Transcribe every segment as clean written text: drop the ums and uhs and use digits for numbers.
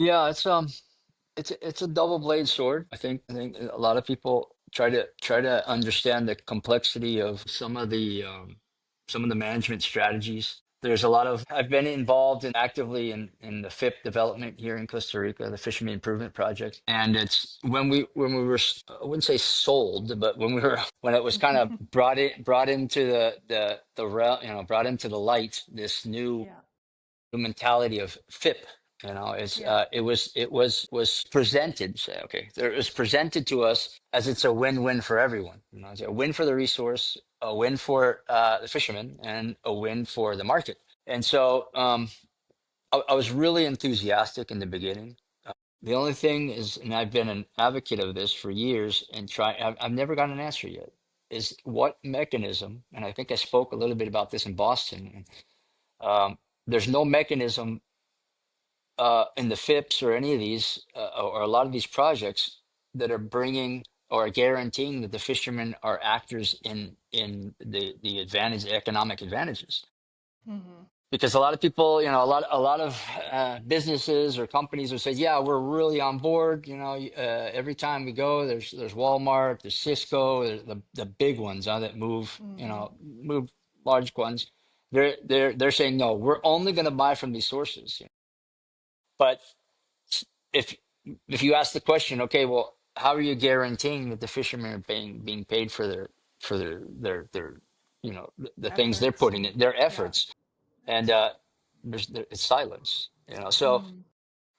Yeah, it's a double blade sword. I think a lot of people try to understand the complexity of some of the management strategies. There's a lot of I've been involved in actively in the FIP development here in Costa Rica, the Fisherman Improvement Project, and it's when we were I wouldn't say sold, but when it was kind of brought into the realm, brought into the light, this new Yeah. the mentality of FIP. Yeah. It was presented. Say, okay, it was presented to us as it's a win-win for everyone. It's a win for the resource, a win for the fishermen, and a win for the market. And so I was really enthusiastic in the beginning. The only thing is, and I've been an advocate of this for years, and I've never gotten an answer yet. Is what mechanism? And I think I spoke a little bit about this in Boston. Um, there's no mechanism in the FIPS or any of these, or a lot of these projects that are bringing or guaranteeing that the fishermen are actors in the advantage, the economic advantages. Hmm. Because a lot of people, a lot of businesses or companies will say, "Yeah, we're really on board." Every time we go, there's Walmart, there's Cisco, there's the big ones that move, Hmm. move large ones. They're saying no, we're only going to buy from these sources. But if if you ask the question, okay, well, how are you guaranteeing that the fishermen are being paid for their the things they're Efforts putting and in their yeah. efforts? And it's silence. So Hmm.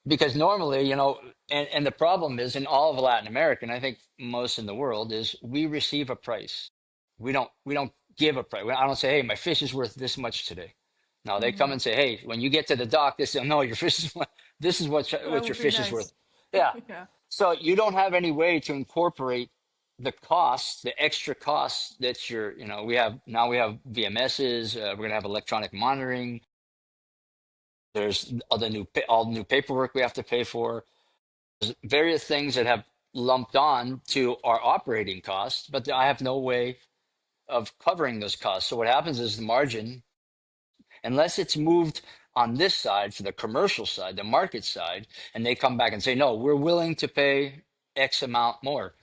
because normally, and the problem is in all of Latin America, and I think most in the world, is we receive a price. We don't give a price. I don't say, hey, my fish is worth this much today. No, they come Hmm. and say, hey, when you get to the dock, they say, no, your fish is this is That what your would be fish is worth. nice. Yeah. Yeah. So you don't have any way to incorporate the costs, the extra costs that we have VMSs. We're gonna have electronic monitoring. There's all new paperwork we have to pay for. There's various things that have lumped on to our operating costs, but I have no way of covering those costs. So what happens is the margin, unless it's moved on this side for the commercial side, the market side, and they come back and say, no, we're willing to pay X amount more.